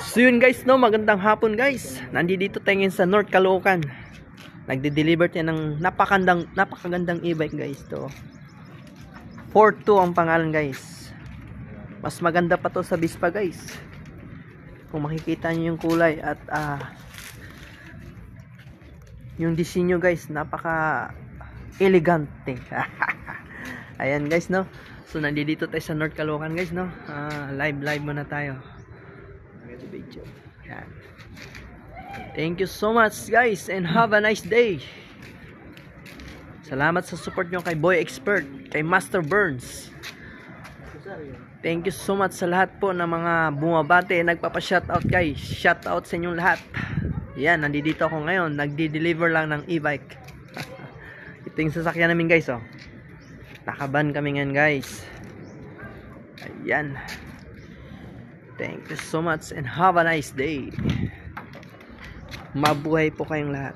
So yun guys, no, magandang hapon guys. Nandito tayo ngayon sa North Caloocan. Nagde-deliver tayo ng napakagandang e-bike guys to. 42 ang pangalan guys. Mas maganda pa to sa Vespa guys. Kung makikita niyo yung kulay at yung disenyo guys, napaka elegante. Ayan guys, no. So nandito tayo sa North Caloocan guys, no. Live muna tayo. Video. Yan. Thank you so much guys and have a nice day. Salamat sa support nyo kay Boy Expert, kay Master Burns. Thank you so much sa lahat po ng mga bumabate, nagpapa-shoutout guys. Shoutout sa inyong lahat. Yan, nandito ako ngayon, nagdi-deliver lang ng e-bike. Ito yung sasakyan namin guys, oh. Nakaban kami ngayon guys. Ayan. Thank you so much and have a nice day. Mabuhay po kayong lahat.